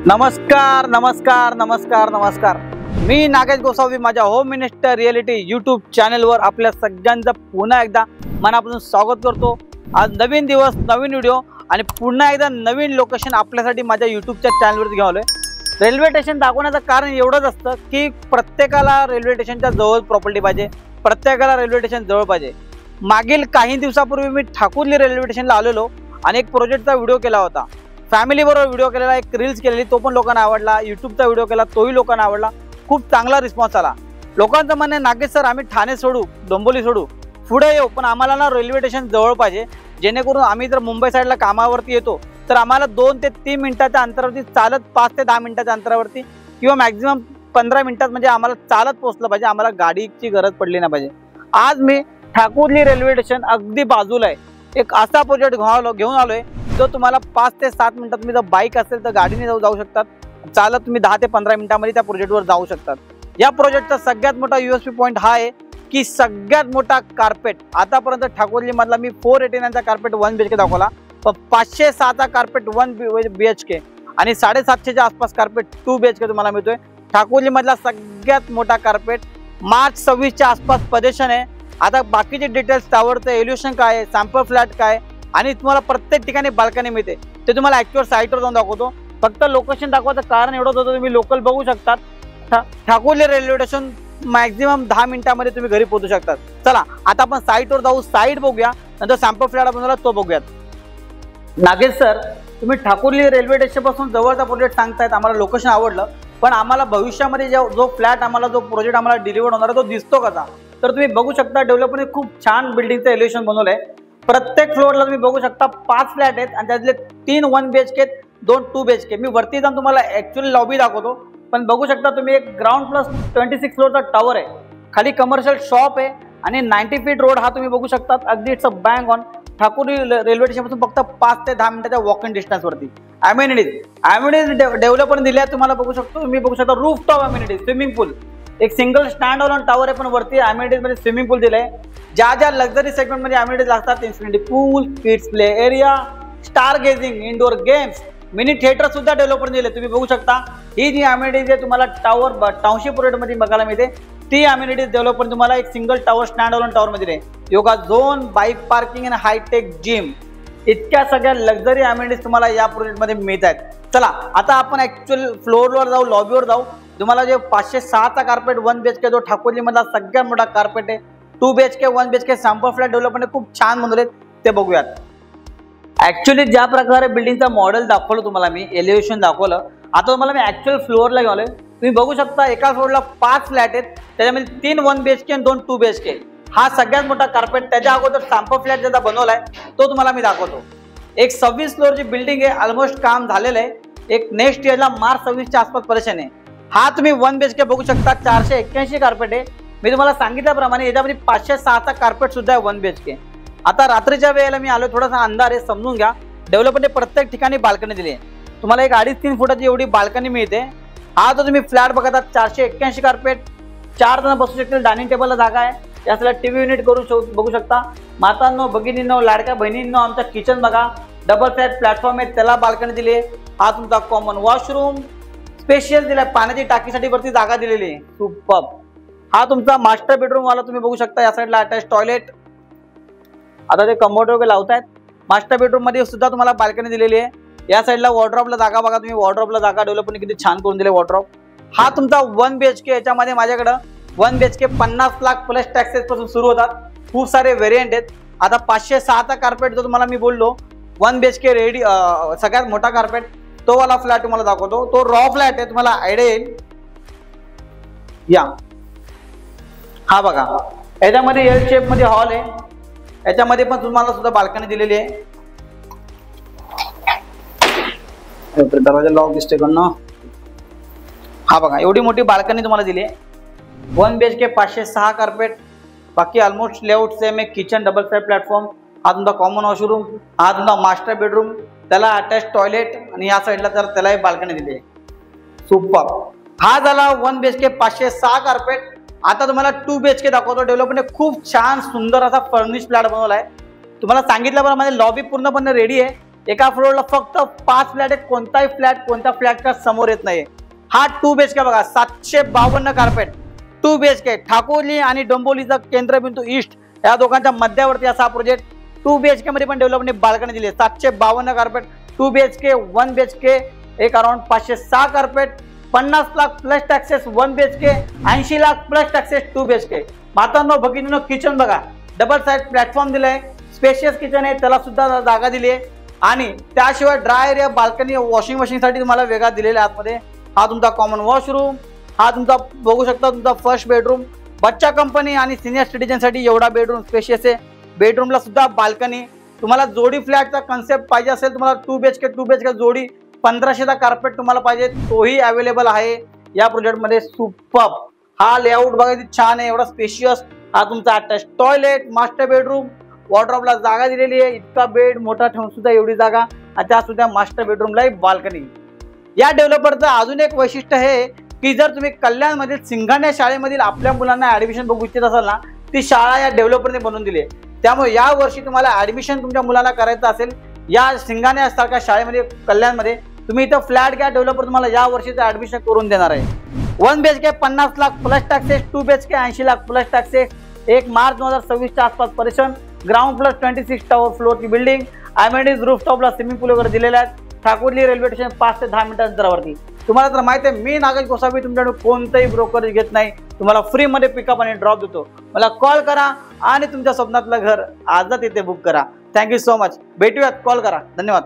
नमस्कार नमस्कार नमस्कार नमस्कार। मी नागेश गोसावी माझ्या होम मिनिस्टर रिअलिटी यूट्यूब चॅनलवर आपल्या सगळ्यांचं पुन्हा एकदा मनापासून स्वागत करतो। आज नवीन दिवस नवीन व्हिडिओ आणि पुन्हा एकदा नवीन लोकेशन आपल्यासाठी माझ्या यूट्यूबच्या चॅनलवरती घेऊन आलोय। रेल्वे स्टेशन दाखवण्याचं कारण एवढंच असतं की प्रत्येकाला रेल्वे स्टेशनच्या जवळ प्रॉपर्टी पाहिजे, प्रत्येकाला रेल्वे स्टेशन जवळ पाहिजे। मागील काही दिवसापूर्वी मी ठाकुर्ली रेल्वे स्टेशनला आलेलो आणि एक प्रोजेक्टचा व्हिडिओ केला होता। फॅमिली बरोबर व्हिडिओ केलेला, एक रील्स केलेली, तो पण लोकांना आवडला। यूट्यूबचा व्हिडिओ केला, तोही लोकांना आवडला। खूप चांगला रिस्पॉन्स आला। लोकांचं म्हणणं आहे, नागेश सर आम्ही ठाणे सोडू, डोंबिवली सोडू, पुढे येऊ, पण आम्हाला ना रेल्वे स्टेशन जवळ पाहिजे, जेणेकरून आम्ही जर मुंबई साईडला कामावरती येतो तर आम्हाला 2 ते 3 मिनिटाच्या अंतरावरती चालत 5 ते 10 मिनिटाच्या अंतरावरती किंवा मॅक्झिमम 15 मिनिटात म्हणजे आम्हाला चालत पोहोचलं पाहिजे, आम्हाला गाडीची गरज पडली नाही पाहिजे। आज मी ठाकुर्ली रेल्वे स्टेशन अगदी बाजूला आहे एक असा प्रोजेक्ट घेऊन आलोय जो तुम्हाला 5 ते 7 मिनिटात, तुम्ही जर बाईक असेल तर गाडीने जाऊ शकतात, चालत तुम्ही 10 ते 15 मिनिटांमध्ये त्या प्रोजेक्टवर जाऊ शकतात। या प्रोजेक्टचा सगळ्यात मोठा USP पॉईंट हा आहे की सगळ्यात मोठा कार्पेट आतापर्यंत ठाकुर्ली मधला मी 489चा कार्पेट 1 BHK दाखवला, पण 506चा कार्पेट 1 BHK आणि 750च्या आसपास कार्पेट 2 BHK तुम्हाला मिळतोय। ठाकुर्ली मधला सगळ्यात मोठा कार्पेट मार्च 26च्या आसपास पोझिशन आहे। आता बाकीचे डिटेल्स, टावरचं एल्युशन काय आहे, सॅम्पल फ्लॅट काय आणि तुम्हाला प्रत्येक ठिकाणी बाल्कनी मिळते ते तुम्हाला ॲक्च्युअल साईटवर जाऊन दाखवतो। फक्त लोकेशन दाखवायचं कारण एवढंच होतं, तुम्ही लोकल बघू शकतात। ठाकुर्ली रेल्वे स्टेशन मॅक्झिमम 10 मिनिटांमध्ये तुम्ही घरी पोहोचू शकतात। चला आता आपण साईटवर जाऊ, साईट बघूया, नंतर सॅम्पल फ्लॅट बनवला तो बघूयात। नागेश सर तुम्ही ठाकुर्ली रेल्वे स्टेशन पासून जवळचा प्रोजेक्ट सांगतायत, आम्हाला लोकेशन आवडलं, पण आम्हाला भविष्यामध्ये जो फ्लॅट आम्हाला जो प्रोजेक्ट आम्हाला डिलिव्हर होणार तो दिसतो कसा? तर तुम्ही बघू शकता डेव्हलपरने खूप छान बिल्डिंगचं एलिव्हेशन बनवलंय। प्रत्येक फ्लोअरला तुम्ही बघू शकता 5 फ्लॅट आहेत आणि त्यातले 3 1 BHK 2 2 BHK। मी वरती जाऊन तुम्हाला ॲक्च्युअली लॉबी दाखवतो, पण बघू शकता तुम्ही एक ग्राउंड प्लस 26 फ्लोअरचा टॉवर आहे, खाली कमर्शियल शॉप आहे आणि 90 फीट रोड हा तुम्ही बघू शकता। अगदी it's a bang on Thakurli railway स्टेशनपासून फक्त 5 ते 10 मिनिटाच्या वॉक इन डिस्टन्सवरती। ॲम्युनिटीज डेव्हलपरने दिल्या तुम्हाला बघू शकतो, तुम्ही बघू शकता रूफ टॉप ॲम्युनिटीज, स्विमिंग पूल, एक सिंगल स्टँड ऑन टॉवर आहे, पण वरती ॲम्युनिटीज मध्ये स्विमिंग पूल दिले। ज्या लक्झरी सेगमेंट मध्ये ॲम्युनिटीज लागतात, infinity pool, kids play area, star gazing, indoor games, mini theatre सुद्धा डेव्हलपरने दिले। तुम्ही बघू शकता ही जी ॲम्युनिटीज आहे तुम्हाला टाउनशिप रोड मध्ये बघायला मिळते, ती ॲम्युनिटीज डेव्हलपर तुम्हाला एक single tower stand on tower मध्ये दिले। योगा झोन, बाईक पार्किंग आणि हायटेक जिम, इतक्या सगळ्या लक्झरी ॲम्युनिटीज तुम्हाला या प्रोजेक्ट मध्ये मिळत आहेत। चला आता आपण ॲक्च्युअल फ्लोअरवर जाऊ, लॉबीवर जाऊ। तुम्हाला जे 506चा कार्पेट 1 BHK जो ठाकुर्ली मधला सगळ्यात मोठा कार्पेट आहे, 2 BHK 1 BHK सॅम्पल फ्लॅट डेव्हलपरने खूप छान बनवलेत, ते बघूयात। ॲक्च्युअली ज्या प्रकारे बिल्डिंगचा मॉडेल दाखवलं तुम्हाला मी, एलिव्हेशन दाखवलं, आता तुम्हाला मी ॲक्च्युअल फ्लोअरला घेऊन आलोय। तुम्ही बघू शकता एका फ्लोअरला 5 फ्लॅट आहेत, त्याच्यामध्ये 3 1 BHK आणि 2 2 BHK। हा सगळ्यात मोठा कार्पेट। त्याच्या अगोदर सॅम्पल फ्लॅट ज्याचा बनवलाय तो तुम्हाला मी दाखवतो। एक 26 फ्लोअरची बिल्डिंग आहे, ऑलमोस्ट काम झालेलं आहे, एक नेक्स्ट इयरला मार्च 26च्या आसपास परेशान आहे। हा तुम्ही 1 BHK बघू शकता, 481 कार्पेट आहे। मी तुम्हाला सांगितल्याप्रमाणे याच्यामध्ये 506चा कार्पेट सुद्धा आहे 1 BHK। आता रात्रीच्या वेळेला मी आलो, थोडासा अंधार आहे, समजून घ्या। डेव्हलपरने प्रत्येक ठिकाणी बाल्कनी दिली आहे, तुम्हाला एक 2.5-3 फुटाची एवढी बाल्कनी मिळते। हा तो तुम्ही फ्लॅट बघता, 481 कार्पेट, 4 जण बसू शकतील, डायनिंग टेबलला जागा आहे, यासला टीव्ही युनिट बघू शकता। मातांनो, भगिनींनो, लाडक्या बहिणींनो, आमचा किचन बघा, डबल साईड प्लॅटफॉर्म आहे, त्याला बाल्कनी दिली आहे। हा तुमचा कॉमन वॉशरूम स्पेशल दिलाय, पाण्याची टाकीसाठी वरती जागा दिलेली आहे, सुपर्ब। हा तुमचा मास्टर बेडरूम वाला तुम्ही बघू शकता, या साईडला अटॅच टॉयलेट, आता ते कमोड वगैरे लावतायत। मास्टर बेडरूम मध्ये सुद्धा तुम्हाला बाल्कनी दिलेली आहे। या साईडला वॉर्डरोबला जागा बघा तुम्ही, वॉर्डरोबला जागा डेव्हलपरने किती छान करून दिले वॉर्डरोब। हा तुमचा 1 BHK, याच्यामध्ये माझ्याकडे 1 BHK 50 लाख प्लस टॅक्सेस पासून सुरू होतात, खूप सारे व्हेरियंट आहेत। आता 506चा कार्पेट जो तुम्हाला मी बोललो 1 BHK रेडी, सगळ्यात मोठा कार्पेट, तो वाला फ्लॅट तुम्हाला दाखवतो। तो रॉ फ्लॅट आहे, तुम्हाला आयडिया येईल। या हा बघा, याच्यामध्ये एल शेप मध्ये हॉल आहे, याच्यामध्ये पण तुम्हाला सुद्धा बाल्कनी दिलेली आहे। दरवाजा लॉक दिसते ना, हा बघा एवढी मोठी बाल्कनी तुम्हाला दिली आहे। 1 BHK 506 कार्पेट, बाकी ऑलमोस्ट लेआउट सेम आहे। किचन, डबल साईड प्लॅटफॉर्म, हा तुमचा कॉमन वॉशरूम, हा तुमचा मास्टर बेडरूम, त्याला अटॅच टॉयलेट आणि या साईडला त्यालाही बाल्कनी दिली आहे, सुपर। हा झाला 1 BHK 506 कार्पेट। आता तुम्हाला 2 BHK दाखवतो। डेव्हलपरने खूप छान सुंदर असा फर्निश फ्लॅट बनवलाय, तुम्हाला सांगितल्याप्रमाणे लॉबी पूर्णपणे रेडी आहे। एका फ्लोअरला फक्त 5 फ्लॅट आहे, कोणताही फ्लॅट कोणत्या फ्लॅटच्या समोर येत नाही। हा 2 BHK बघा, 752 कार्पेट 2 BHK ठाकुर्ली आणि डोंबिवलीचा केंद्रबिंदू ईस्ट या दोघांच्या मध्यावरती असा प्रोजेक्ट 2 BHK मध्ये पण डेव्हलपमेंट बाल्कनी दिली। 752 कार्पेट 2 BHK 1 BHK एक around 506 carpet, 50 lakh plus taxes 1 BHK, 80 lakh plus taxes 2 BHK। मातांनो भगिनींनो, किचन बघा, डबल साइड प्लॅटफॉर्म दिलाय, स्पेशियस किचन आहे, त्याला सुद्धा जागा दिली आहे आणि त्याशिवाय dry area, balcony, washing machine साठी तुम्हाला वेगळा दिलेला आहे आतमध्ये। हा तुमचा कॉमन वॉशरूम, हा तुमचा बघू शकता तुमचा फर्स्ट बेडरूम, बच्चा कंपनी आणि सिनियर सिटीजन साठी एवढा बेडरूम स्पेशियस आहे। बेडरूमला सुद्धा बाल्कनी। तुम्हाला जोडी फ्लॅटचा कन्सेप्ट पाहिजे असेल, तुम्हाला 2 BHK जोडी 1500चा कार्पेट तुम्हाला पाहिजे, तोही अवेलेबल आहे या प्रोजेक्ट मध्ये। सुपर्ब हा लेआउट बघा, किती छान आहे, एवढा स्पेशियस। हा तुमचा अटॅच टॉयलेट, मास्टर बेडरूम, वॉर्डरोबला जागा दिलेली आहे, इतका बेड मोठा ठेवून सुद्धा एवढी जागा, त्या सुद्धा मास्टर बेडरूमला बाल्कनी। या डेव्हलपरचं अजून एक वैशिष्ट्य आहे की जर तुम्ही कल्याणमधील सिंघाण्या शाळेमधील आपल्या मुलांना ऍडमिशन बघू इच्छित असाल ना, ती शाळा या डेव्हलपरने बनवून दिली आहे। त्यामुळे या वर्षी तुम्हाला ऍडमिशन तुमच्या मुलाला करायचं असेल या सिंघाण्या सारख्या शाळेमध्ये कल्याणमध्ये, तुम्ही इथं फ्लॅट घ्या, डेव्हलपर तुम्हाला या वर्षीचं ऍडमिशन करून देणार आहे। 1 BHK 50 lakh plus taxes, 2 BHK 80 lakh plus taxes, 1 March 2026च्या आसपास परेशान, ग्राउंड प्लस 26 टॉवर फ्लोअरची बिल्डिंग, अमेनिटीज रूफटॉपला स्विमिंग पूल वगैरे दिलेले आहेत। ठाकुर्ली रेल्वे स्टेशन 5 ते 10 मिनिटांच्या अंतरावरती। तुम्हाला तर माहिती आहे, मी नागेश गोसावी तुमच्याकडून कोणताही ब्रोकरेज घेत नाही, तुम्हाला फ्री मध्ये पिकअप आणि ड्रॉप देतो। मला कॉल करा आणि तुमच्या स्वप्नातलं घर आजच इथे बुक करा। थँक्यू सो मच, भेटूयात, कॉल करा, धन्यवाद।